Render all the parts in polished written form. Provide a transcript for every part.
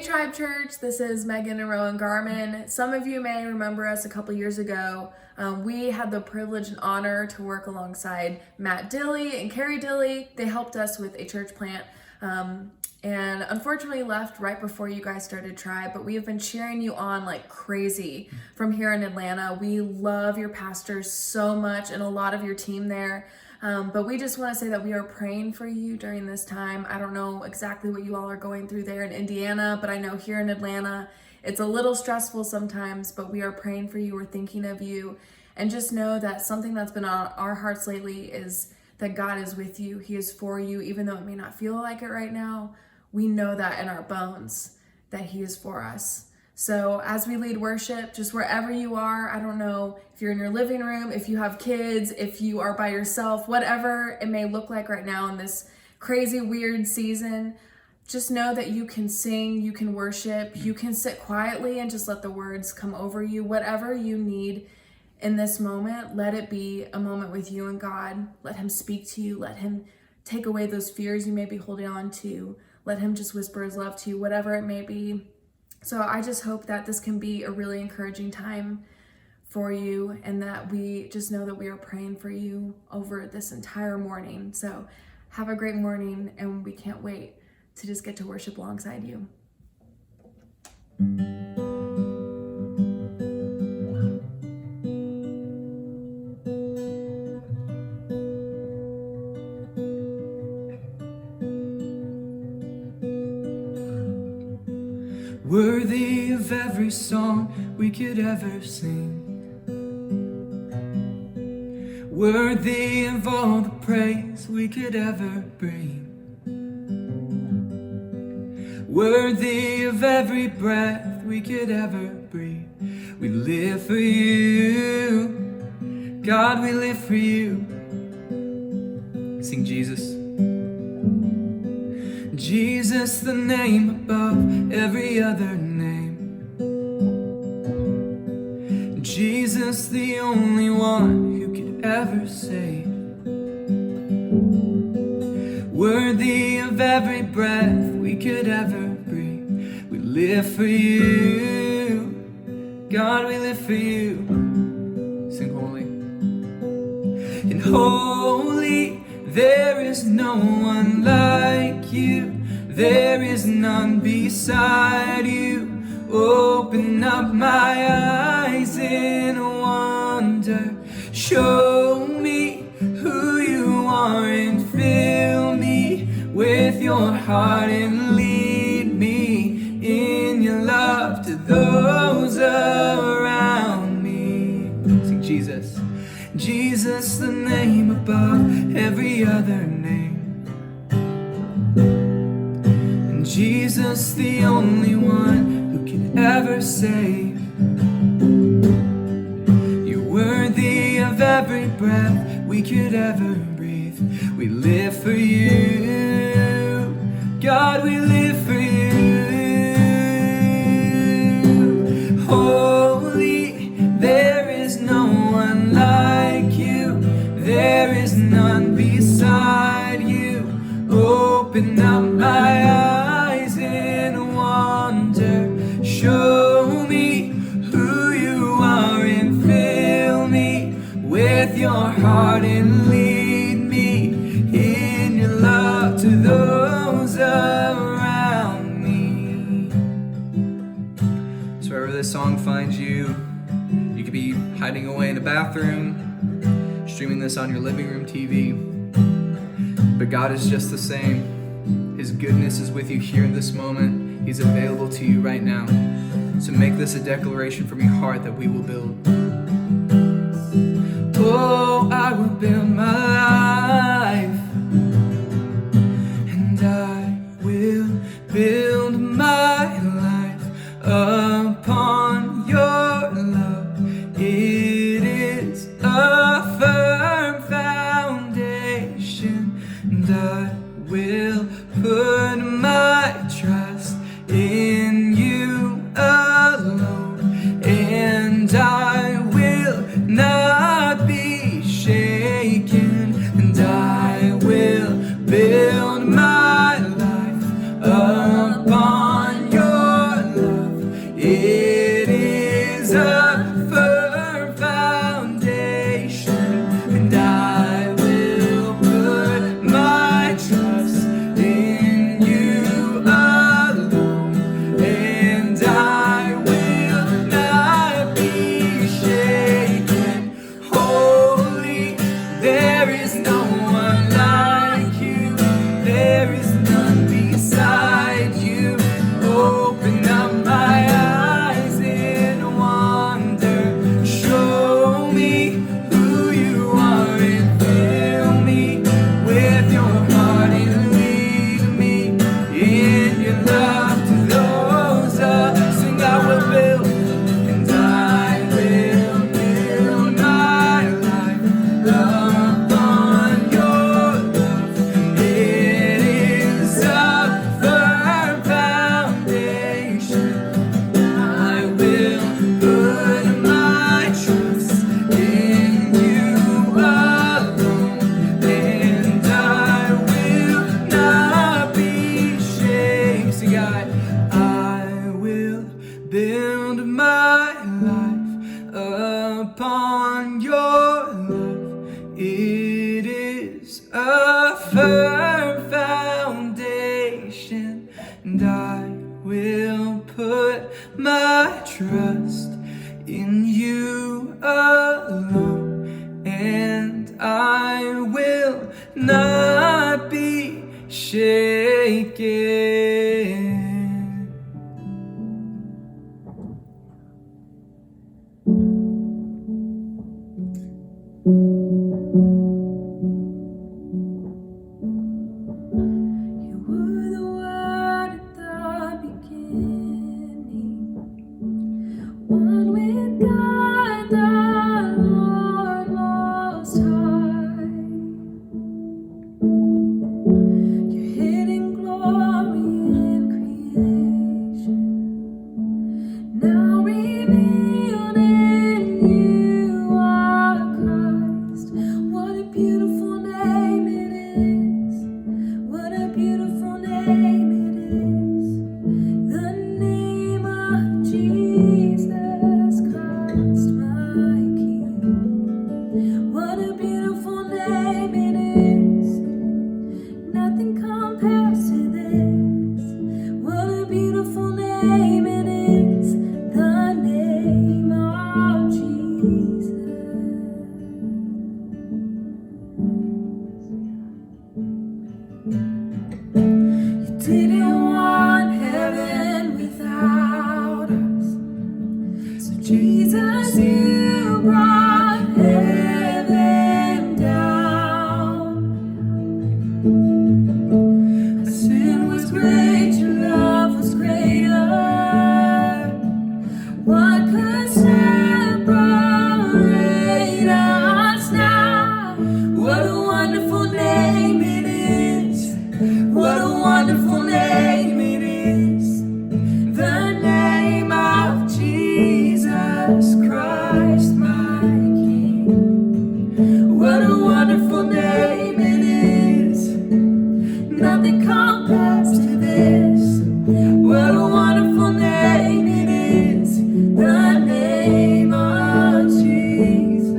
Tribe Church, this is Megan and Rowan Garman. Some of you may remember us a couple years ago. We had the privilege and honor to work alongside Matt Dilley and Carrie Dilley. They helped us with a church plant and unfortunately left right before you guys started Tribe, but we have been cheering you on like crazy from here in Atlanta. We love your pastors so much and a lot of your team there. But we just want to say that we are praying for you during this time. I don't know exactly what you all are going through there in Indiana, but I know here in Atlanta, it's a little stressful sometimes, but we are praying for you. We're thinking of you. And just know that something that's been on our hearts lately is that God is with you. He is for you, even though it may not feel like it right now. We know that in our bones, that He is for us. So as we lead worship, just wherever you are, I don't know if you're in your living room, if you have kids, if you are by yourself, whatever it may look like right now in this crazy, weird season, just know that you can sing, you can worship, you can sit quietly and just let the words come over you. Whatever you need in this moment, let it be a moment with you and God. Let Him speak to you. Let Him take away those fears you may be holding on to. Let Him just whisper His love to you, whatever it may be. So I just hope that this can be a really encouraging time for you and that we just know that we are praying for you over this entire morning. So have a great morning, and we can't wait to just get to worship alongside you. Worthy of every song we could ever sing, worthy of all the praise we could ever bring, worthy of every breath we could ever breathe. We live for you, God, we live for you. Sing Jesus. Jesus, the name above every other name. Jesus, the only one who could ever save. Worthy of every breath we could ever breathe. We live for you, God, we live for you. Sing holy. And holy, there is no one like you. There is none beside you. Open up my eyes in wonder. Show me who you are and fill me with your heart and lead me in your love to those around me. Sing Jesus. Jesus, the name above every other name. And Jesus, the only one who can ever save. You're worthy of every breath we could ever breathe. We live for you, God, we live for you. Holy, there is no one like you. There is none beside you. Open up my eyes in wonder. Show me who you are and fill me with your heart and lead me in your love to those around me. So wherever this song finds you, you could be hiding away in a bathroom, streaming this on your living room TV. But God is just the same. His goodness is with you here in this moment. He's available to you right now. So make this a declaration from your heart that we will build. Oh, I will build my life, and I will build my life upon your love. It is a firm foundation, and I will put my trust in you alone, and I will not be shaken, and I will build my life upon your a firm foundation, and I will put my trust in you alone, and I will not be shaken. You were the Word at the beginning, one with God, the Lord Most High. Your hidden glory in creation, now revealed in you are Christ. What a beautiful name it is. What a beautiful name it is. The name of Jesus Christ, my King. What a beautiful name it is. Nothing compares to this. What a beautiful name it is. The name of Jesus. You didn't want heaven without us, so Jesus, you brought heaven down. Our sin was great, your love was greater. What could separate us now? What a wonderful name it is. What a wonderful name it is. The name of Jesus Christ, my King. What a wonderful name it is. Nothing compares to this. What a wonderful name it is. The name of Jesus.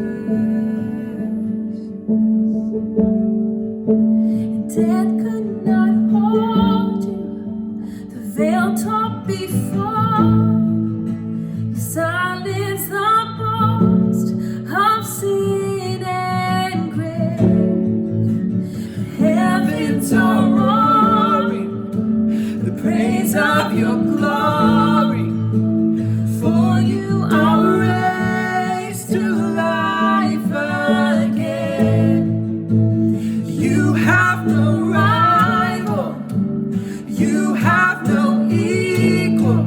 And death could not hold you. The veil tore before. You silenced the boast of sin and grave. The heavens are roaring the praise of your glory. For you are raised to life again. You have no rival. You have no equal.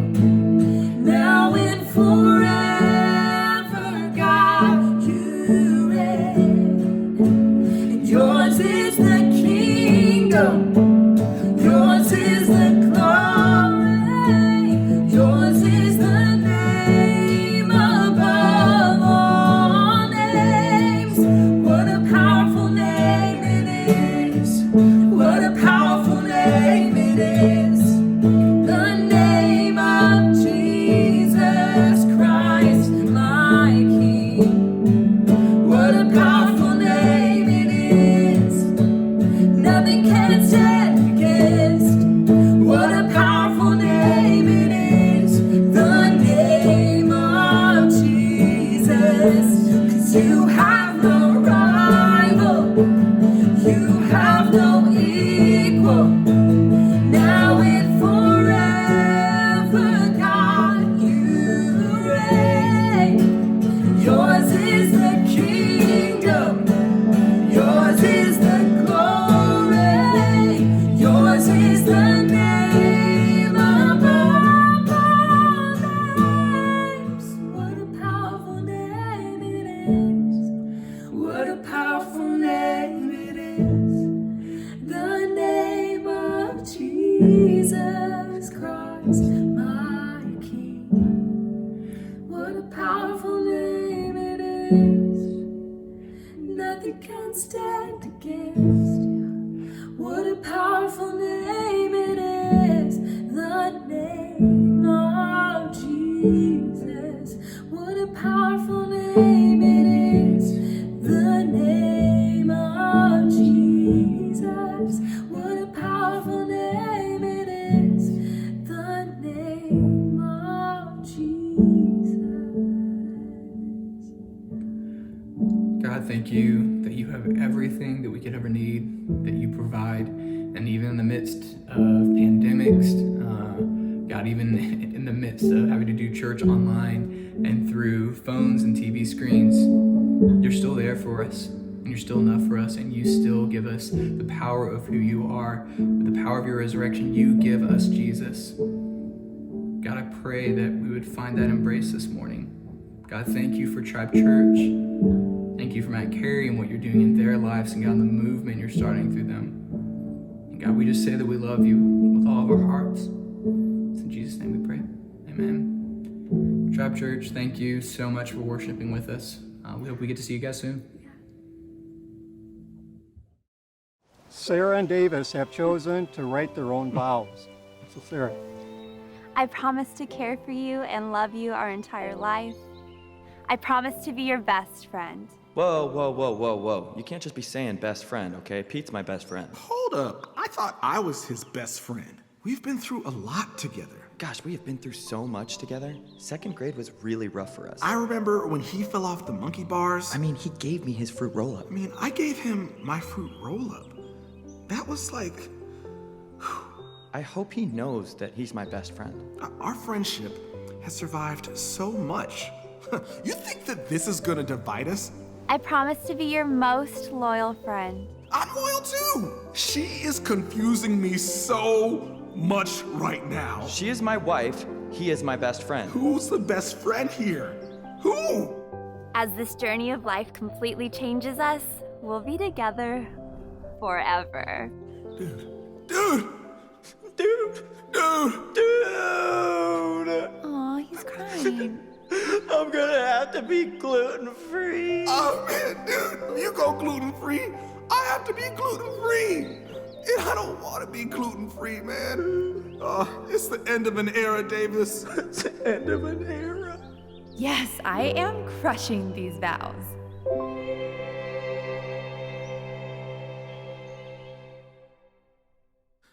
Now and forever, God, you reign. And yours is the kingdom. Yours is the glory. Yours is the name above all names. What a powerful name it is. What a powerful name it is. The name of Jesus Christ, my King. What a powerful name it is. Nothing can stand against. What a powerful name it is. The name of Jesus. 'Cause you have no rival. You have no equal. Now and forever, God, you reign. Yours is the kingdom. Yours is the glory. Yours is the name above all names. What a powerful name it is. What a powerful name it is. The name of Jesus Christ, my King. What a powerful name it is. Nothing can stand against you. What a powerful name it is. The name of Jesus. What a powerful name it is. The name of Jesus. lives. What a powerful name it is, the name of Jesus. God, thank you that you have everything that we could ever need, that you provide. And even in the midst of pandemics, God, even in the midst of having to do church online and through phones and TV screens, you're still there for us, and you're still enough for us, and you still give us the power of who you are. With the power of your resurrection, you give us Jesus. God, I pray that we would find that embrace this morning. God, thank you for Tribe Church. Thank you for Matt Carey and what you're doing in their lives, and God, the movement you're starting through them. And God, we just say that we love you with all of our hearts. It's in Jesus' name we pray. Amen. Tribe Church, thank you so much for worshiping with us. We hope we get to see you guys soon. Sarah and Davis have chosen to write their own vows. So Sarah. I promise to care for you and love you our entire life. I promise to be your best friend. Whoa, whoa, whoa, whoa, whoa. You can't just be saying best friend, okay? Pete's my best friend. Hold up. I thought I was his best friend. We've been through a lot together. Gosh, we have been through so much together. Second grade was really rough for us. I remember when he fell off the monkey bars. I mean, he gave me his fruit roll-up. I gave him my fruit roll-up. That was like... I hope he knows that he's my best friend. Our friendship has survived so much. You think that this is gonna divide us? I promise to be your most loyal friend. I'm loyal too. She is confusing me so much right now. She is my wife. He is my best friend. Who's the best friend here? Who? As this journey of life completely changes us, we'll be together forever. Dude. Aw, he's crying. I'm gonna have to be gluten-free. Oh man, dude, you go gluten-free. I have to be gluten-free. And I don't want to be gluten-free, man. It's the end of an era, Davis. It's the end of an era. Yes, I am crushing these vows.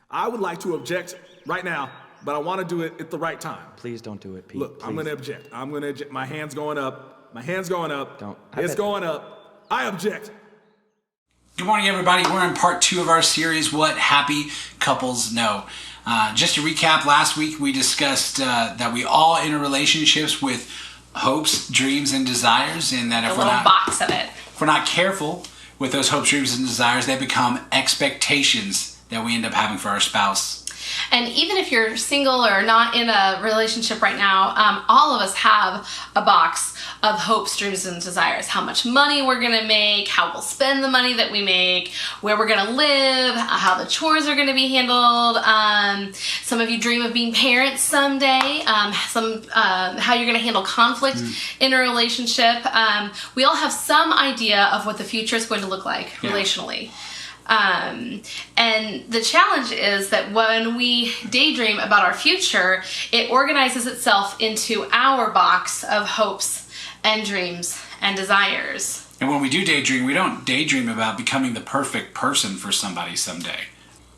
I would like to object right now, but I want to do it at the right time. Please don't do it, Pete. Look, please. I'm going to object. My hand's going up. My hand's going up. Don't. It's going up. I object. Good morning, everybody. We're in part 2 of our series, What Happy Couples Know. Just to recap, last week we discussed that we all enter relationships with hopes, dreams, and desires, and that if we're not careful with those hopes, dreams, and desires, they become expectations that we end up having for our spouse. And even if you're single or not in a relationship right now, all of us have a box of hopes, dreams, and desires. How much money we're gonna make, how we'll spend the money that we make, where we're gonna live, how the chores are gonna be handled. Some of you dream of being parents someday, how you're gonna handle conflict in a relationship. We all have some idea of what the future is going to look like relationally. And the challenge is that when we daydream about our future, it organizes itself into our box of hopes and dreams and desires. And when we do daydream, we don't daydream about becoming the perfect person for somebody someday.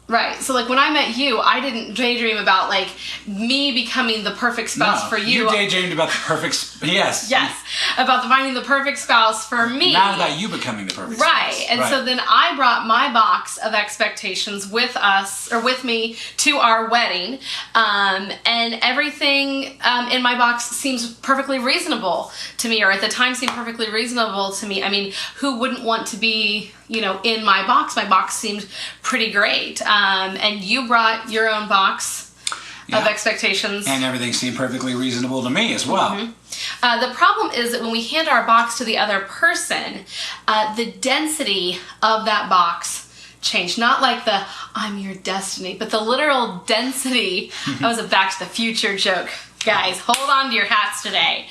Right. So like when I met you, I didn't daydream about like me becoming the perfect spouse for you. You daydreamed about the perfect, yes. Yes. About finding the perfect spouse for me. Not about you becoming the perfect spouse. Spouse. And so then I brought my box of expectations with us, or with me, to our wedding. And everything in my box seems perfectly reasonable to me, or at the time seemed perfectly reasonable to me. I mean, who wouldn't want to be, in my box? My box seemed pretty great. And you brought your own box of expectations. And everything seemed perfectly reasonable to me as well. Mm-hmm. The problem is that when we hand our box to the other person, the density of that box changed. Not like the I'm your destiny, but the literal density. That was a Back to the Future joke. Guys, hold on to your hats today.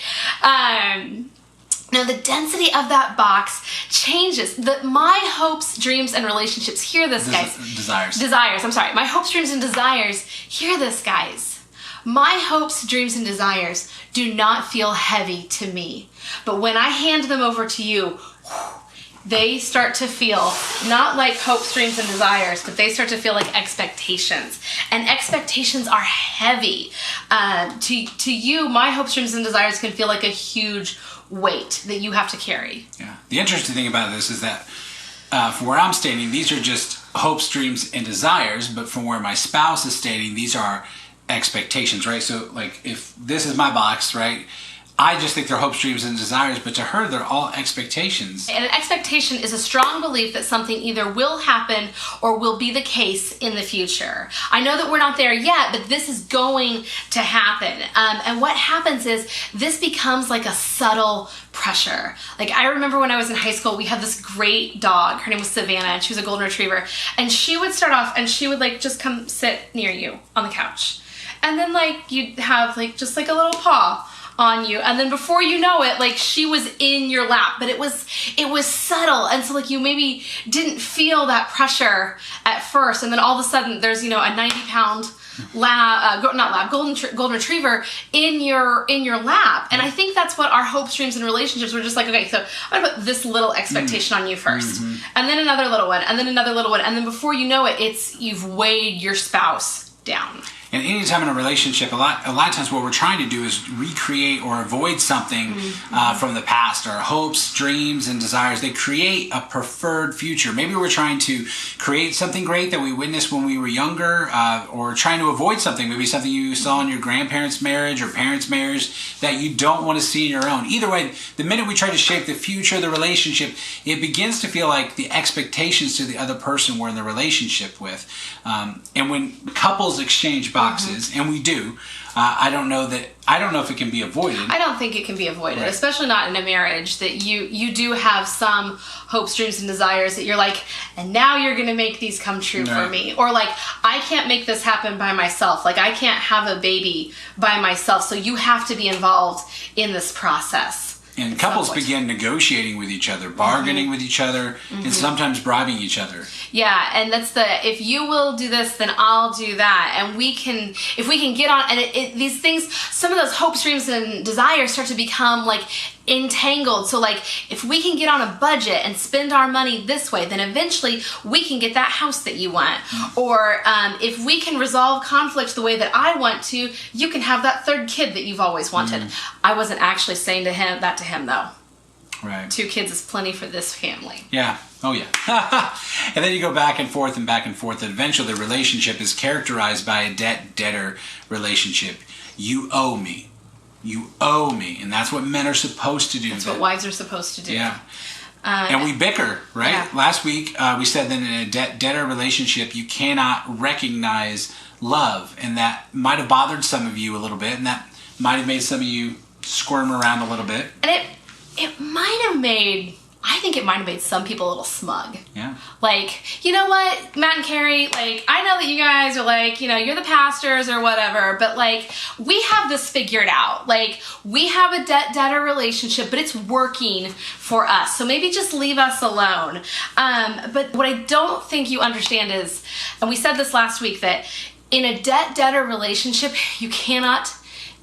Now, the density of that box changes. My hopes, dreams, and relationships, hear this, guys. Desires, I'm sorry. My hopes, dreams, and desires, hear this, guys. My hopes, dreams, and desires do not feel heavy to me. But when I hand them over to you, they start to feel not like hopes, dreams, and desires, but they start to feel like expectations. And expectations are heavy. To you, my hopes, dreams, and desires can feel like a huge weight that you have to carry. Yeah. The interesting thing about this is that from where I'm standing, these are just hopes, dreams, and desires, but from where my spouse is stating, these are expectations, right? So like if this is my box, right, I just think they're hopes, dreams, and desires, but to her, they're all expectations. And an expectation is a strong belief that something either will happen or will be the case in the future. I know that we're not there yet, but this is going to happen. And what happens is this becomes like a subtle pressure. Like I remember when I was in high school, we had this great dog. Her name was Savannah, and she was a golden retriever. And she would start off and she would like just come sit near you on the couch. And then like you'd have like just like a little paw on you, and then before you know it, like she was in your lap, but it was subtle, and so like you maybe didn't feel that pressure at first, and then all of a sudden there's a 90-pound golden retriever in your lap. And I think that's what our hopes, dreams, and relationships were just like, okay, so I'm gonna put this little expectation on you first, and then another little one, and then another little one, and then before you know it, you've weighed your spouse down. And anytime in a relationship, a lot of times what we're trying to do is recreate or avoid something from the past. Our hopes, dreams, and desires, they create a preferred future. Maybe we're trying to create something great that we witnessed when we were younger, or trying to avoid something, maybe something you saw in your grandparents' marriage or parents' marriage that you don't want to see in your own. Either way, the minute we try to shape the future of the relationship, it begins to feel like the expectations to the other person we're in the relationship with. And when couples exchange boxes, and we do, I don't know if it can be avoided. I don't think it can be avoided, Right. especially not in a marriage, that you do have some hopes, dreams, and desires that you're like, and now you're going to make these come true for Right. me. Or like, I can't make this happen by myself. Like, I can't have a baby by myself, so you have to be involved in this process. And couples begin negotiating with each other, bargaining with each other, and sometimes bribing each other. Yeah, and that's if you will do this, then I'll do that. And if we can get on, and these things, some of those hopes, dreams, and desires start to become like entangled. So like, if we can get on a budget and spend our money this way, then eventually we can get that house that you want. Or if we can resolve conflict the way that I want to, you can have that third kid that you've always wanted. I wasn't actually saying that to him though. Right. 2 kids is plenty for this family. Yeah. Oh, yeah. And then you go back and forth and back and forth, and eventually the relationship is characterized by a debt-debtor relationship. You owe me. You owe me. And that's what men are supposed to do. That's what wives are supposed to do. Yeah. And we bicker, right? Yeah. Last week, we said that in a debtor relationship, you cannot recognize love. And that might have bothered some of you a little bit, and that might have made some of you squirm around a little bit. And it might have made, I think it might have made some people a little smug. Yeah. Like, you know what, Matt and Carrie, like, I know that you guys are like, you're the pastors or whatever, but like, we have this figured out. Like, we have a debtor relationship, but it's working for us. So maybe just leave us alone. But what I don't think you understand is, and we said this last week, that in a debtor relationship, you cannot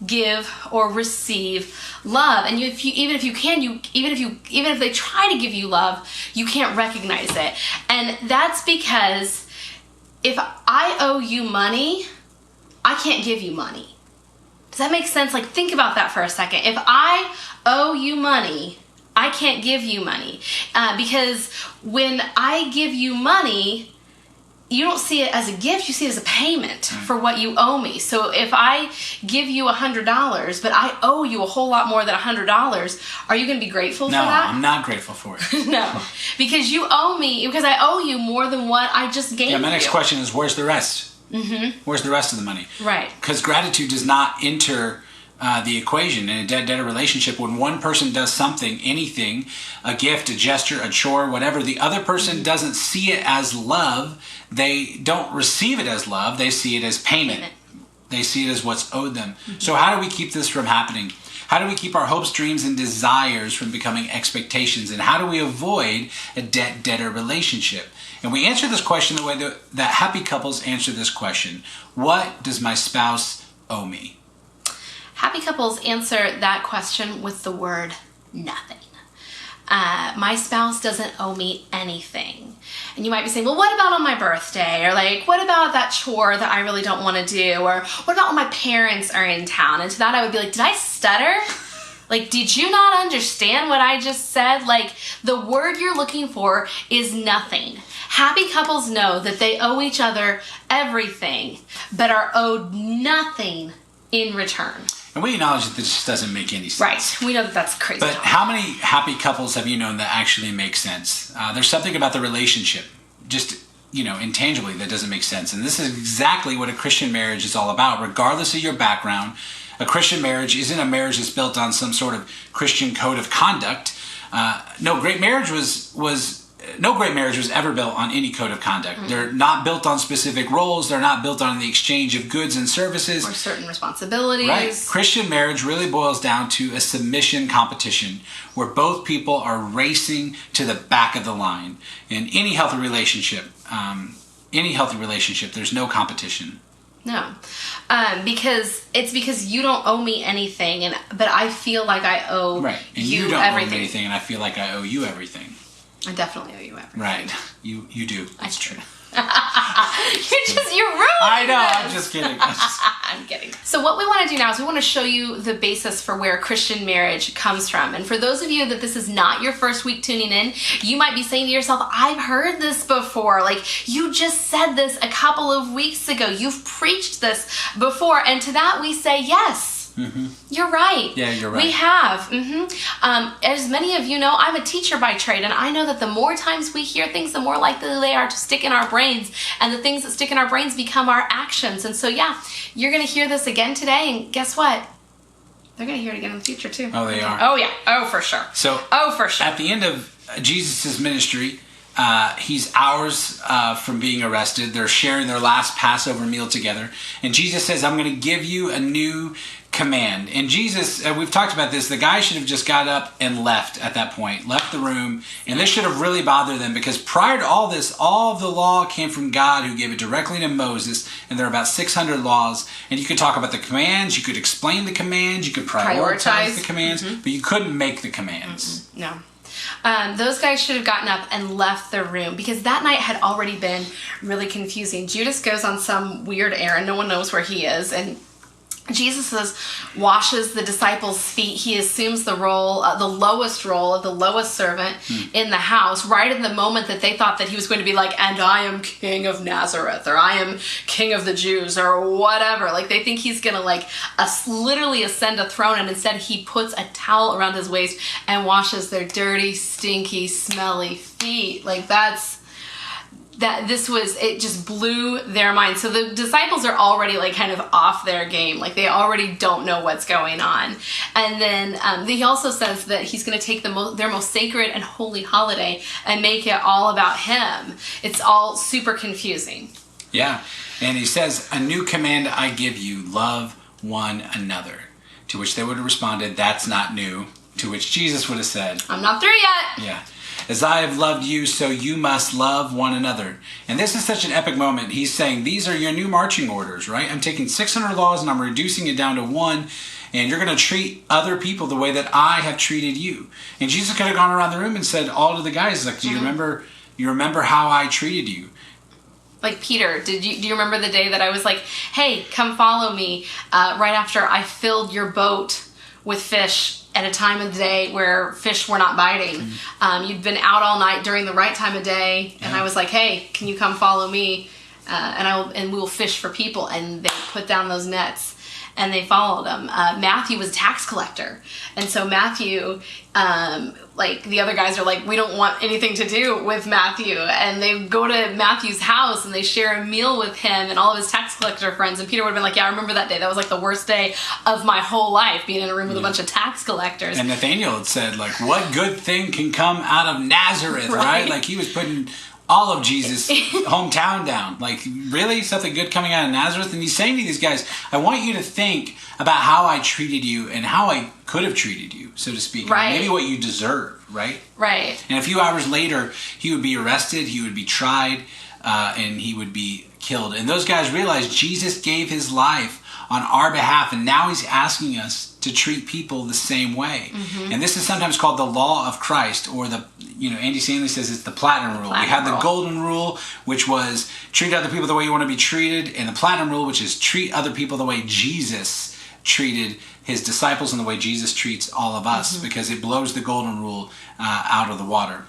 give or receive love. And even if they try to give you love, you can't recognize it. And that's because if I owe you money, I can't give you money. Does that make sense? Like, think about that for a second. If I owe you money, I can't give you money. Because when I give you money, you don't see it as a gift, you see it as a payment for what you owe me. So if I give you $100, but I owe you a whole lot more than $100, are you going to be grateful for that? No, I'm not grateful for it. No, because you owe me, because I owe you more than what I just gave you. Yeah, my next question is, where's the rest? Where's the rest of the money? Right. Because gratitude does not enter the equation in a debtor relationship. When one person does something, anything, a gift, a gesture, a chore, whatever, the other person doesn't see it as love. They don't receive it as love. They see it as payment. They see it as what's owed them. So how do we keep this from happening? How do we keep our hopes, dreams, and desires from becoming expectations? And how do we avoid a debtor relationship? And we answer this question the way that happy couples answer this question. What does my spouse owe me? Happy couples answer that question with the word nothing. my spouse doesn't owe me anything. And you might be saying, well, what about on my birthday? Or like, what about that chore that I really don't want to do? Or what about when my parents are in town? And to that I would be like, did I stutter? Like, did you not understand what I just said? Like, the word you're looking for is nothing. Happy couples know that they owe each other everything, but are owed nothing in return. And we acknowledge that this just doesn't make any sense. Right. We know that that's crazy. But how many happy couples have you known that actually make sense? There's something about the relationship, just, intangibly, that doesn't make sense. And this is exactly what a Christian marriage is all about, regardless of your background. A Christian marriage isn't a marriage that's built on some sort of Christian code of conduct. No great marriage was ever built on any code of conduct. Mm-hmm. They're not built on specific roles. They're not built on the exchange of goods and services. Or certain responsibilities. Right. Christian marriage really boils down to a submission competition where both people are racing to the back of the line. In any healthy relationship, there's no competition. No, because you don't owe me anything, but I feel like I owe right. And you don't everything. owe me anything, and I feel like I owe you everything. I definitely owe you everything. Right, you do. That's true. You're rude. I know. I'm just kidding. I'm kidding. So what we want to do now is we want to show you the basis for where Christian marriage comes from. And for those of you that this is not your first week tuning in, you might be saying to yourself, I've heard this before. Like, you just said this a couple of weeks ago. You've preached this before. And to that we say yes. Mm-hmm. You're right. Yeah, you're right. We have. Mm-hmm. As many of you know, I'm a teacher by trade, and I know that the more times we hear things, the more likely they are to stick in our brains, and the things that stick in our brains become our actions. And so, yeah, you're going to hear this again today, and guess what? They're going to hear it again in the future, too. Oh, they are? Oh, yeah. Oh, for sure. For sure. At the end of Jesus' ministry, he's hours from being arrested. They're sharing their last Passover meal together. And Jesus says, I'm going to give you a new command. And Jesus, we've talked about this, the guy should have just got up and left at that point, left the room. And this should have really bothered them because prior to all this, all of the law came from God who gave it directly to Moses. And there are about 600 laws. And you could talk about the commands, you could explain the commands, you could prioritize the commands, but you couldn't make the commands. No. Those guys should have gotten up and left the room because that night had already been really confusing. Judas goes on some weird errand. No one knows where he is. And Jesus washes the disciples' feet. He assumes the role, the lowest role of the lowest servant in the house, right in the moment that they thought that he was going to be like, and I am King of Nazareth, or I am King of the Jews, or whatever. Like, they think he's going to literally ascend a throne, and instead he puts a towel around his waist and washes their dirty, stinky, smelly feet. Like, it just blew their mind. So the disciples are already like kind of off their game. Like, they already don't know what's going on. And then he also says that he's going to take their most sacred and holy holiday and make it all about him. It's all super confusing. Yeah. And he says, a new command I give you, love one another. To which they would have responded, that's not new. To which Jesus would have said, I'm not through yet. Yeah. As I have loved you, so you must love one another. And this is such an epic moment. He's saying, these are your new marching orders, right? I'm taking 600 laws and I'm reducing it down to one. And you're going to treat other people the way that I have treated you. And Jesus could have gone around the room and said all to the guys, like, do you remember how I treated you? Like, Peter, do you remember the day that I was like, hey, come follow me, right after I filled your boat with fish at a time of the day where fish were not biting. You'd been out all night during the right time of day, and I was like, hey, can you come follow me? And we will fish for people. And they put down those nets, and they followed him. Matthew was a tax collector. And so Matthew, like, the other guys are like, we don't want anything to do with Matthew. And they go to Matthew's house and they share a meal with him and all of his tax collector friends. And Peter would have been like, yeah, I remember that day. That was like the worst day of my whole life, being in a room with a bunch of tax collectors. And Nathaniel had said, like, what good thing can come out of Nazareth, right? Like, he was putting all of Jesus' hometown down. Like, really? Something good coming out of Nazareth? And he's saying to these guys, I want you to think about how I treated you and how I could have treated you, so to speak. Right. Maybe what you deserve, right? Right. And a few hours later, he would be arrested, he would be tried, and he would be killed. And those guys realized Jesus gave his life on our behalf, and now he's asking us to treat people the same way. And this is sometimes called the law of Christ, or Andy Stanley says it's the platinum rule. We had the golden rule, which was treat other people the way you want to be treated, and the platinum rule, which is treat other people the way Jesus treated his disciples and the way Jesus treats all of us, because it blows the golden rule out of the water.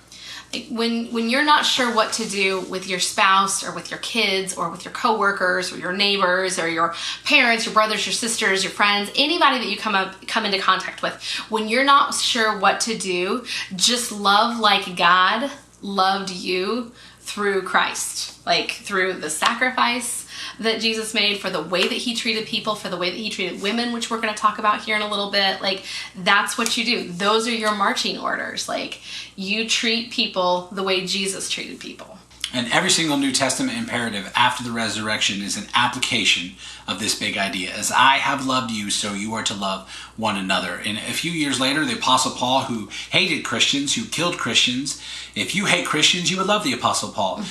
When you're not sure what to do with your spouse or with your kids or with your coworkers or your neighbors or your parents, your brothers, your sisters, your friends, anybody that you come into contact with, when you're not sure what to do, just love like God loved you through Christ, like through the sacrifice that Jesus made, for the way that he treated people, for the way that he treated women, which we're going to talk about here in a little bit. Like, that's what you do. Those are your marching orders. Like, you treat people the way Jesus treated people. And every single New Testament imperative after the resurrection is an application of this big idea. As I have loved you, so you are to love one another. And a few years later, the Apostle Paul, who hated Christians, who killed Christians, if you hate Christians, you would love the Apostle Paul.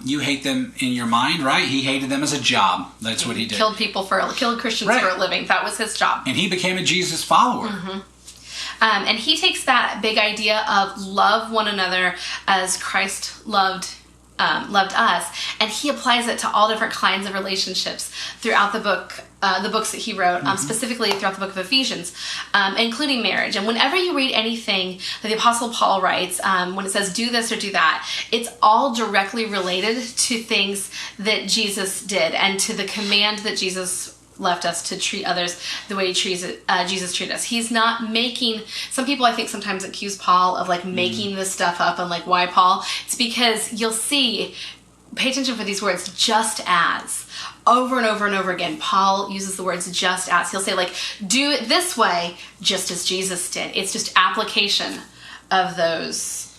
You hate them in your mind, right? He hated them as a job. That's what he did. Killed Christians for a living. That was his job. And he became a Jesus follower. And he takes that big idea of love one another as Christ loved us, and he applies it to all different kinds of relationships throughout the books that he wrote, specifically throughout the book of Ephesians, including marriage. And whenever you read anything that the Apostle Paul writes, when it says do this or do that, it's all directly related to things that Jesus did and to the command that Jesus left us to treat others the way Jesus treated us. He's not making, some people I think sometimes accuse Paul of like making this stuff up and like, why Paul? It's because you'll see, pay attention for these words, just as. Over and over and over again, Paul uses the words just as. He'll say like, do it this way, just as Jesus did. It's just application of those,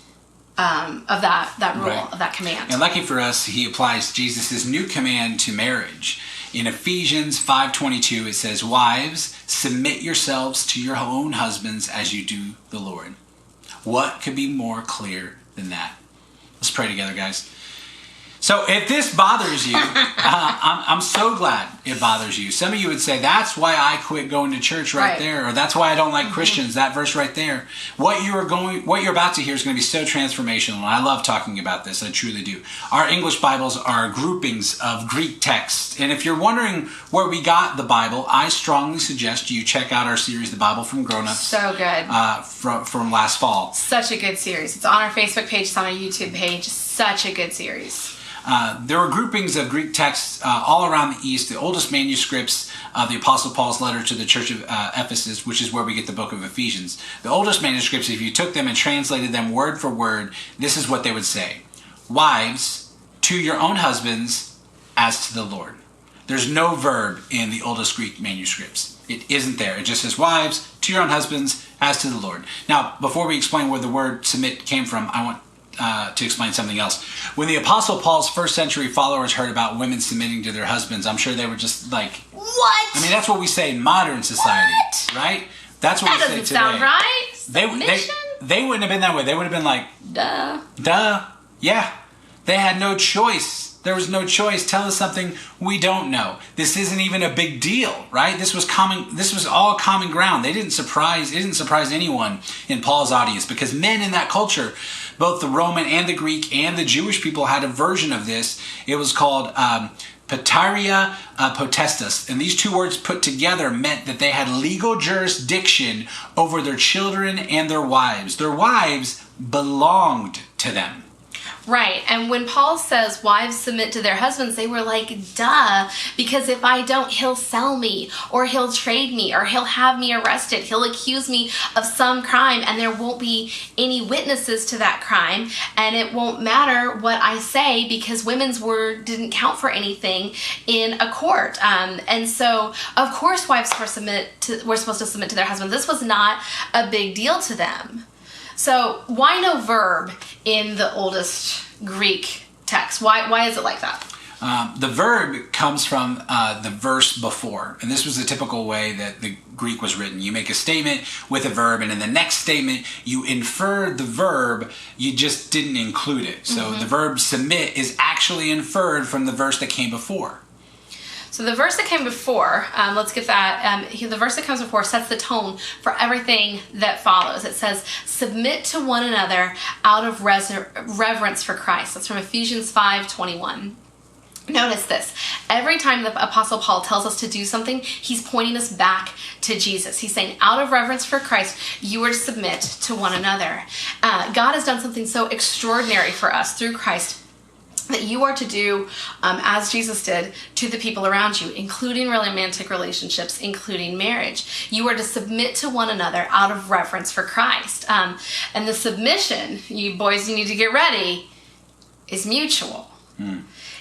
of that rule, of that command. And lucky for us, he applies Jesus' new command to marriage. In Ephesians 5:22, it says, wives, submit yourselves to your own husbands as you do the Lord. What could be more clear than that? Let's pray together, guys. So if this bothers you, I'm so glad it bothers you. Some of you would say, that's why I quit going to church right there, or that's why I don't like Christians, that verse right there. What you're about to hear is going to be so transformational, and I love talking about this, I truly do. Our English Bibles are groupings of Greek texts, and if you're wondering where we got the Bible, I strongly suggest you check out our series, The Bible from Grown-Ups. So good. From last fall. Such a good series. It's on our Facebook page, it's on our YouTube page. Such a good series. There were groupings of Greek texts all around the East, the oldest manuscripts of the Apostle Paul's letter to the church of Ephesus, which is where we get the book of Ephesians. The oldest manuscripts, if you took them and translated them word for word, this is what they would say. Wives, to your own husbands, as to the Lord. There's no verb in the oldest Greek manuscripts. It isn't there. It just says, wives, to your own husbands, as to the Lord. Now, before we explain where the word submit came from, I want to explain something else. When the Apostle Paul's first century followers heard about women submitting to their husbands, I'm sure they were just like, what? I mean, that's what we say in modern society, right? That's what we say today. That doesn't sound right. They wouldn't have been that way. They would have been like, duh. Yeah. They had no choice. There was no choice. Tell us something we don't know. This isn't even a big deal, right? This was all common ground. It didn't surprise anyone in Paul's audience, because men in that culture, both the Roman and the Greek and the Jewish people, had a version of this. It was called Pateria Potestas. And these two words put together meant that they had legal jurisdiction over their children and their wives. Their wives belonged to them. Right. And when Paul says wives submit to their husbands, they were like, duh, because if I don't, he'll sell me, or he'll trade me, or he'll have me arrested. He'll accuse me of some crime, and there won't be any witnesses to that crime, and it won't matter what I say, because women's word didn't count for anything in a court. And so, of course, wives were supposed to submit to their husbands. This was not a big deal to them. So why no verb in the oldest Greek text? Why is it like that? The verb comes from the verse before. And this was the typical way that the Greek was written. You make a statement with a verb, and in the next statement, you infer the verb, you just didn't include it. So the verb submit is actually inferred from the verse that came before. So the verse that came before, let's get that. The verse that comes before sets the tone for everything that follows. It says, submit to one another out of reverence for Christ. That's from Ephesians 5:21. Notice this. Every time the Apostle Paul tells us to do something, he's pointing us back to Jesus. He's saying, out of reverence for Christ, you are to submit to one another. God has done something so extraordinary for us through Christ that you are to do as Jesus did to the people around you, including romantic relationships, including marriage. You are to submit to one another out of reverence for Christ. And the submission, you boys, you need to get ready, is mutual.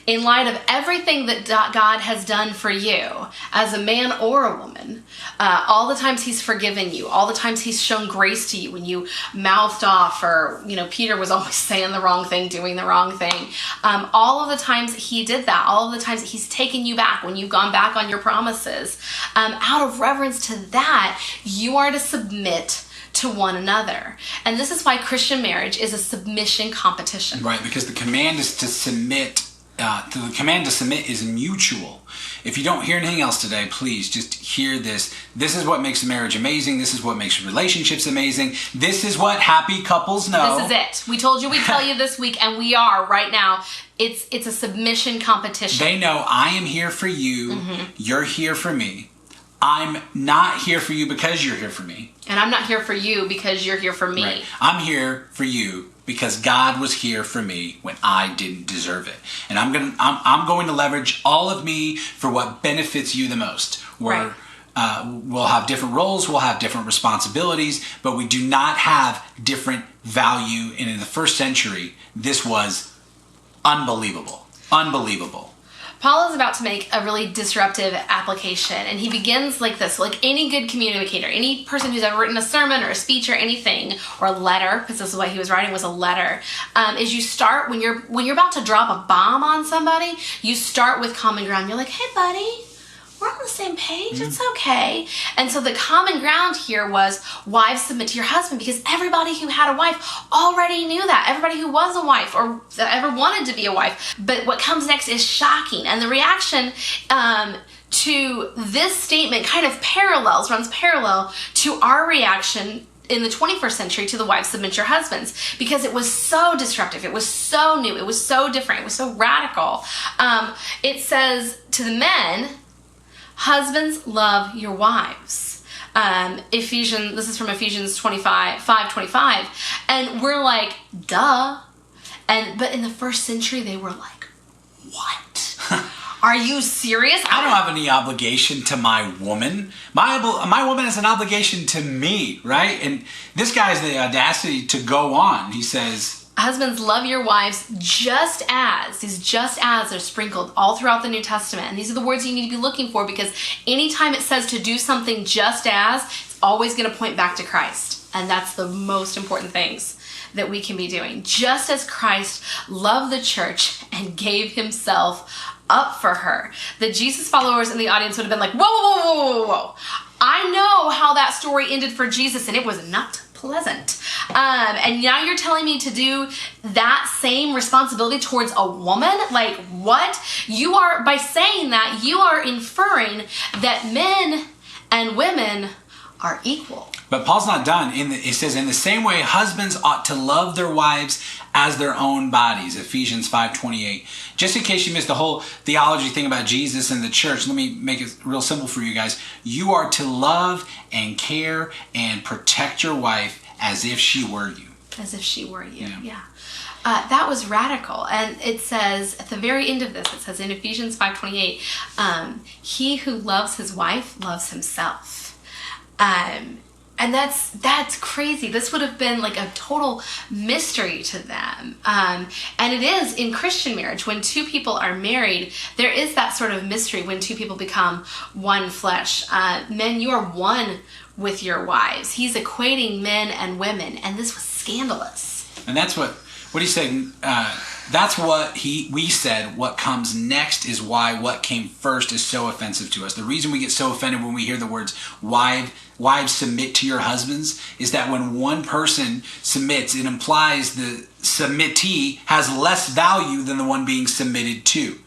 In light of everything that God has done for you as a man or a woman, all the times he's forgiven you, all the times he's shown grace to you when you mouthed off, or, Peter was always saying the wrong thing, doing the wrong thing. All of the times he did that, all of the times he's taken you back when you've gone back on your promises, out of reverence to that, you are to submit to one another. And this is why Christian marriage is a submission competition. Right, because the command is to submit. The command to submit is mutual. If you don't hear anything else today, please just hear this. This is what makes a marriage amazing. This is what makes relationships amazing. This is what happy couples know. This is it. We told you we'd tell you this week, and we are right now. It's a submission competition. They know I am here for you. You're here for me. I'm not here for you because you're here for me. And I'm not here for you because you're here for me. Right. I'm here for you because God was here for me when I didn't deserve it. And I'm going to leverage all of me for what benefits you the most. We'll have different roles, we'll have different responsibilities, but we do not have different value. And in the first century, this was unbelievable. Unbelievable. Paul is about to make a really disruptive application, and he begins like this. Like any good communicator, any person who's ever written a sermon or a speech or anything, or a letter, because this is what he was writing, was a letter, is you start, when you're about to drop a bomb on somebody, you start with common ground. You're like, hey buddy, we're on the same page, it's okay. And so the common ground here was, wives, submit to your husband, because everybody who had a wife already knew that. Everybody who was a wife or that ever wanted to be a wife. But what comes next is shocking. And the reaction to this statement kind of runs parallel to our reaction in the 21st century to the wives, submit your husbands, because it was so disruptive, it was so new, it was so different, it was so radical. It says to the men, husbands, love your wives. This is from Ephesians 5:25. And we're like, duh. But in the first century, they were like, what? Are you serious? I don't have any obligation to my woman. My woman has an obligation to me, right? And this guy has the audacity to go on. He says, husbands, love your wives just as. These just as are sprinkled all throughout the New Testament. And these are the words you need to be looking for, because anytime it says to do something just as, it's always going to point back to Christ. And that's the most important things that we can be doing. Just as Christ loved the church and gave himself up for her. The Jesus followers in the audience would have been like, whoa, whoa, whoa, whoa, whoa. I know how that story ended for Jesus, and it was not pleasant. And now you're telling me to do that same responsibility towards a woman? Like, what? You are, by saying that, you are inferring that men and women are equal. But Paul's not done. It says, in the same way, husbands ought to love their wives as their own bodies. Ephesians 5:28. Just in case you missed the whole theology thing about Jesus and the church, let me make it real simple for you guys. You are to love and care and protect your wife as if she were you. As if she were you, yeah. That was radical. And it says, at the very end of this, it says in Ephesians 5:28, he who loves his wife loves himself. And that's crazy. This would have been like a total mystery to them. And it is in Christian marriage. When two people are married, there is that sort of mystery when two people become one flesh. Men, you are one with your wives. He's equating men and women, and this was scandalous. And that's what he said. That's what we said. What comes next is why what came first is so offensive to us. The reason we get so offended when we hear the words wives submit to your husbands is that when one person submits, it implies the submittee has less value than the one being submitted to.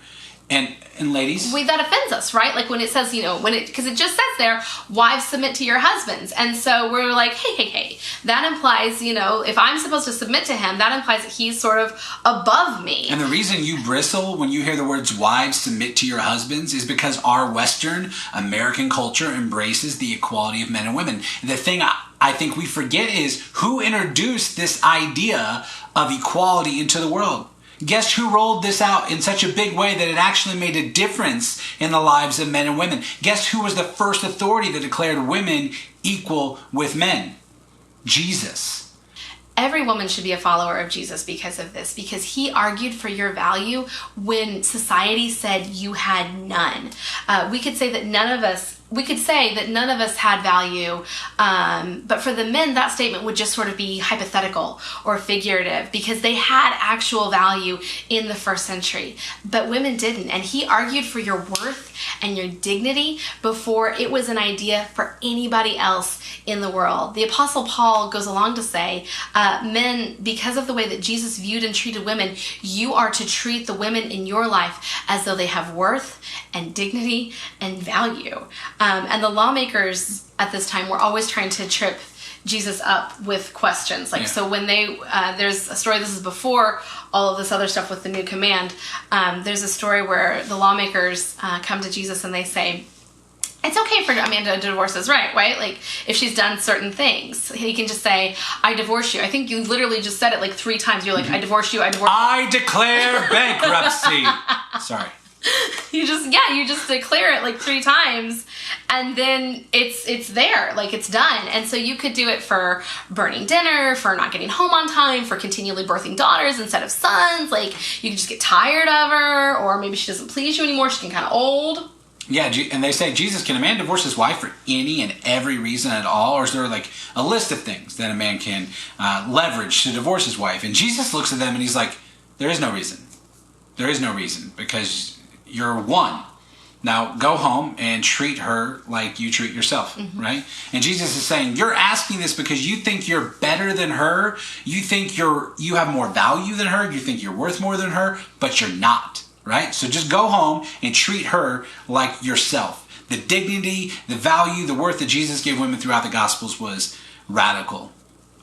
And And ladies, that offends us, right? Like when it says, because it just says there, wives submit to your husbands. And so we're like, hey, that implies, if I'm supposed to submit to him, that implies that he's sort of above me. and the reason you bristle when you hear the words wives submit to your husbands is because our Western American culture embraces the equality of men and women. The thing I think we forget is who introduced this idea of equality into the world. Guess who rolled this out in such a big way that it actually made a difference in the lives of men and women? Guess who was the first authority that declared women equal with men? Jesus. Every woman should be a follower of Jesus because of this, because he argued for your value when society said you had none. We could say that none of us had value, but for the men, that statement would just sort of be hypothetical or figurative because they had actual value in the first century, but women didn't. And he argued for your worth and your dignity before it was an idea for anybody else in the world. The Apostle Paul goes along to say, men, because of the way that Jesus viewed and treated women, you are to treat the women in your life as though they have worth and dignity and value. And the lawmakers at this time were always trying to trip Jesus up with questions. So when there's a story, this is before all of this other stuff with the new command. There's a story where the lawmakers come to Jesus and they say, it's okay for Amanda to divorce his right? Like if she's done certain things, he can just say, I divorce you. I think you literally just said it like 3 times. You're like, I divorce you, I divorce you. I declare bankruptcy. Sorry. You just declare it like 3 times and then it's there, like it's done. And so you could do it for burning dinner, for not getting home on time, for continually birthing daughters instead of sons. Like you could just get tired of her, or maybe she doesn't please you anymore, she's getting kind of old. Yeah, and they say, Jesus, can a man divorce his wife for any and every reason at all? Or is there like a list of things that a man can leverage to divorce his wife? And Jesus looks at them and he's like, there is no reason. There is no reason because you're one. Now go home and treat her like you treat yourself, right? And Jesus is saying, you're asking this because you think you're better than her. You think you have more value than her. You think you're worth more than her, but you're not, right? So just go home and treat her like yourself. The dignity, the value, the worth that Jesus gave women throughout the Gospels was radical.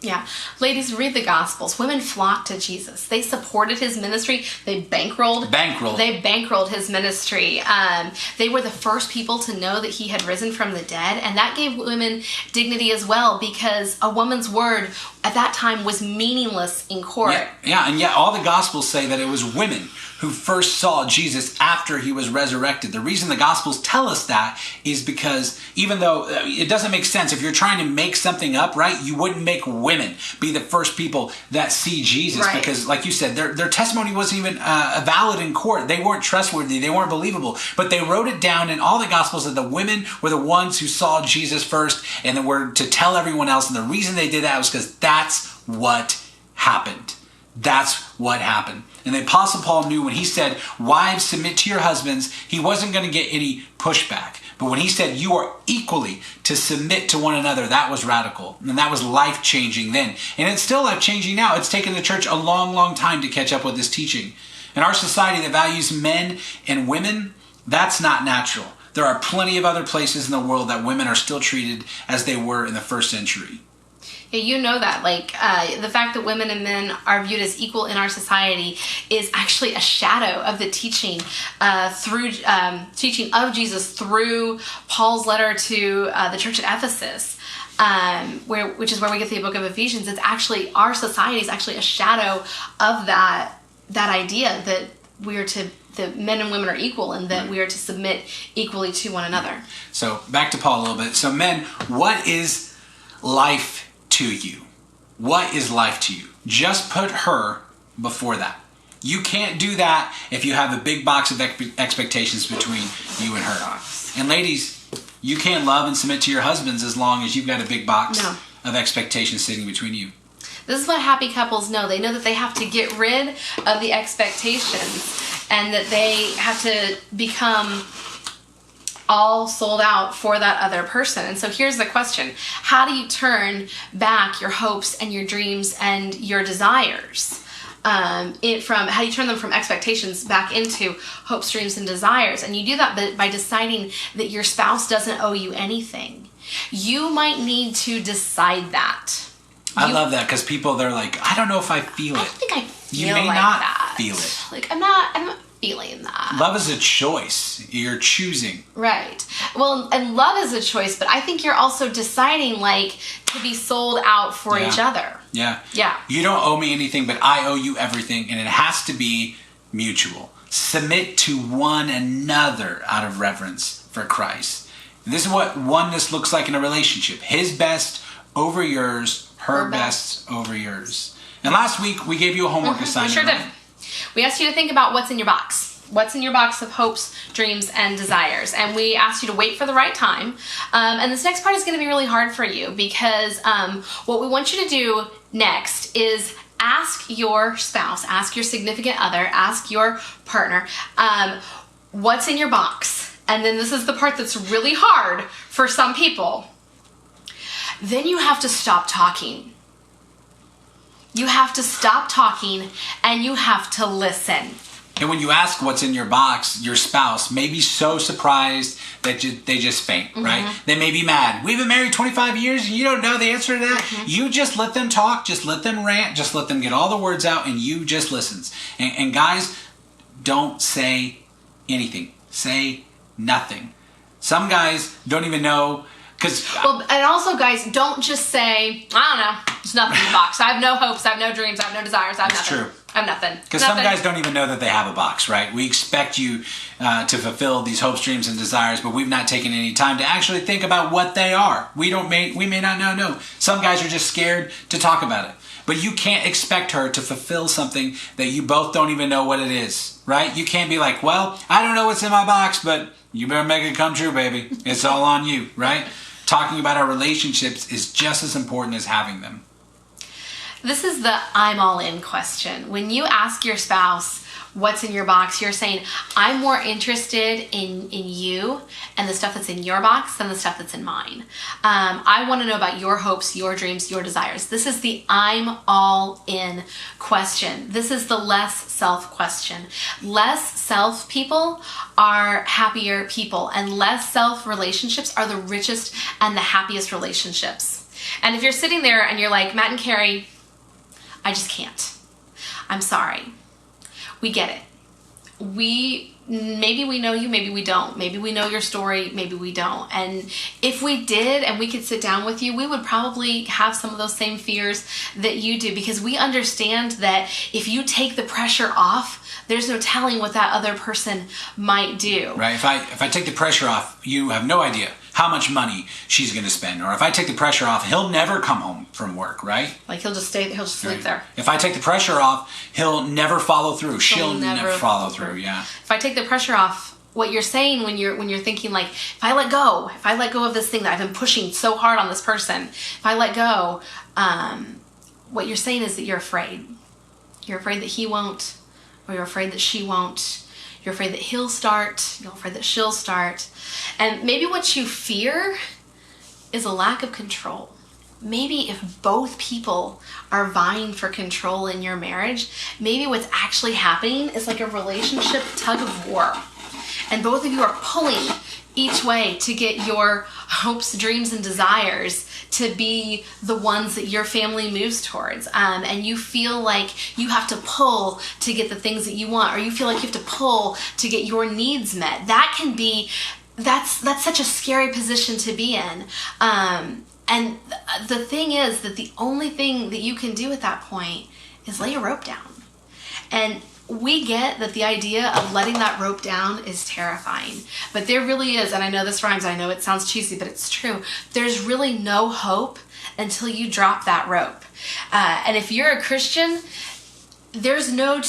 Yeah. Ladies, read the Gospels. Women flocked to Jesus. They supported his ministry. They bankrolled his ministry. They were the first people to know that he had risen from the dead. And that gave women dignity as well, because a woman's word at that time was meaningless in court. Yeah, and yet all the Gospels say that it was women who first saw Jesus after he was resurrected. The reason the Gospels tell us that is because even though it doesn't make sense, if you're trying to make something up, right, you wouldn't make women be the first people that see Jesus, right? Because like you said, their testimony wasn't even valid in court. They weren't trustworthy. They weren't believable. But they wrote it down in all the Gospels that the women were the ones who saw Jesus first and that were to tell everyone else. And the reason they did that was because that's what happened. That's what happened. And the Apostle Paul knew when he said, wives, submit to your husbands, he wasn't going to get any pushback. But when he said, you are equally to submit to one another, that was radical. And that was life-changing then. And it's still life-changing now. It's taken the church a long, long time to catch up with this teaching. In our society that values men and women, that's not natural. There are plenty of other places in the world that women are still treated as they were in the first century. Yeah, you know that. The fact that women and men are viewed as equal in our society is actually a shadow of the teaching teaching of Jesus through Paul's letter to the church at Ephesus, which is where we get the book of Ephesians. It's actually, our society is actually a shadow of that idea that that men and women are equal and that we are to submit equally to one another. So back to Paul a little bit. So men, what is life to you? What is life to you? Just put her before that. You can't do that if you have a big box of expectations between you and her. And ladies, you can't love and submit to your husbands as long as you've got a big box of expectations sitting between you. This is what happy couples know. They know that they have to get rid of the expectations and that they have to become all sold out for that other person. And so here's the question. How do you turn back your hopes and your dreams and your desires? how do you turn them from expectations back into hopes, dreams, and desires? And you do that by deciding that your spouse doesn't owe you anything. You might need to decide that. I love that, because people, they're like, I don't know if I feel it. I think I feel You may like not that. feel it. Like, I'm not feeling that. Love is a choice. You're choosing. Right. Well, and love is a choice, but I think you're also deciding, like, to be sold out for each other. Yeah. Yeah. You don't owe me anything, but I owe you everything, and it has to be mutual. Submit to one another out of reverence for Christ. And this is what oneness looks like in a relationship. His best over yours, her best over yours. And last week, we gave you a homework assignment. We sure right? did. We asked you to think about what's in your box. What's in your box of hopes, dreams, and desires? And we asked you to wait for the right time. And this next part is going to be really hard for you, because what we want you to do next is ask your spouse, ask your significant other, ask your partner, what's in your box? And then this is the part that's really hard for some people. Then you have to stop talking. You have to stop talking, and you have to listen. And when you ask what's in your box, your spouse may be so surprised that they just faint, right? They may be mad. We've been married 25 years and you don't know the answer to that. You just let them talk, just let them rant, just let them get all the words out, and you just listens. And guys, don't say anything. Say nothing. Some guys don't even know, because... Well, and also, guys, don't just say, I don't know, there's nothing in the box. I have no hopes, I have no dreams, I have no desires, I have That's nothing. true. I have nothing. Because some guys don't even know that they have a box, right? We expect you to fulfill these hopes, dreams, and desires, but we've not taken any time to actually think about what they are. We may not know. No, some guys are just scared to talk about it. But you can't expect her to fulfill something that you both don't even know what it is, right? You can't be like, well, I don't know what's in my box, but you better make it come true, baby. It's all on you, right? Talking about our relationships is just as important as having them. This is the I'm all in question. When you ask your spouse what's in your box, you're saying, I'm more interested in you and the stuff that's in your box than the stuff that's in mine. I want to know about your hopes, your dreams, your desires. This is the I'm all in question. This is the less self question. Less self people are happier people, and less self relationships are the richest and the happiest relationships. And if you're sitting there and you're like, Matt and Carrie, I just can't. I'm sorry. We get it. Maybe we know you, maybe we don't. Maybe we know your story, maybe we don't. And if we did and we could sit down with you, we would probably have some of those same fears that you do, because we understand that if you take the pressure off, there's no telling what that other person might do. Right. If I take the pressure off, you have no idea how much money she's going to spend. Or if I take the pressure off, he'll never come home from work, right? Like he'll just sleep there. If I take the pressure off, he'll never follow through. She'll never follow through. Yeah. If I take the pressure off, what you're saying when you're thinking, like, if I let go of this thing that I've been pushing so hard on this person, if I let go, what you're saying is that you're afraid. You're afraid that he won't, or you're afraid that she won't. You're afraid that he'll start. You're afraid that she'll start. And maybe what you fear is a lack of control. Maybe if both people are vying for control in your marriage, maybe what's actually happening is like a relationship tug of war. And both of you are pulling each way to get your hopes, dreams, and desires to be the ones that your family moves towards. And you feel like you have to pull to get the things that you want, or you feel like you have to pull to get your needs met. That's such a scary position to be in. And the thing is that the only thing that you can do at that point is lay a rope down. And we get that the idea of letting that rope down is terrifying, but there really is, and I know this rhymes, I know it sounds cheesy, but it's true. There's really no hope until you drop that rope. And if you're a Christian, there's no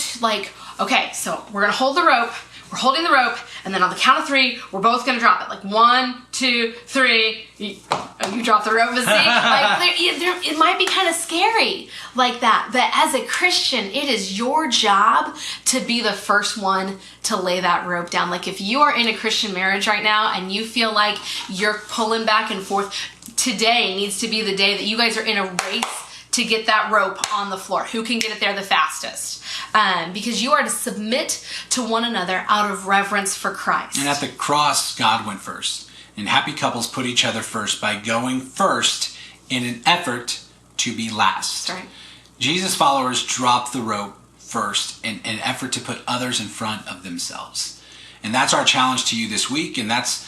okay, so we're gonna hold the rope, we're holding the rope, and then on the count of 3, we're both gonna drop it. Like 1, 2, 3, you drop the rope, see? It might be kind of scary like that, but as a Christian, it is your job to be the first one to lay that rope down. Like if you are in a Christian marriage right now and you feel like you're pulling back and forth, today needs to be the day that you guys are in a race to get that rope on the floor. Who can get it there the fastest? Because you are to submit to one another out of reverence for Christ. And at the cross, God went first. And happy couples put each other first by going first in an effort to be last. That's right. Jesus' followers dropped the rope first in an effort to put others in front of themselves. And that's our challenge to you this week. And that's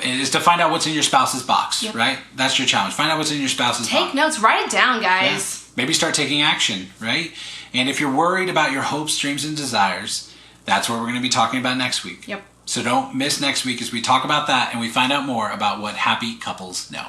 is to find out what's in your spouse's box, right? That's your challenge. Find out what's in your spouse's box. Take notes. Write it down, guys. Yeah. Maybe start taking action, right? And if you're worried about your hopes, dreams, and desires, that's what we're going to be talking about next week. Yep. So don't miss next week as we talk about that and we find out more about what happy couples know.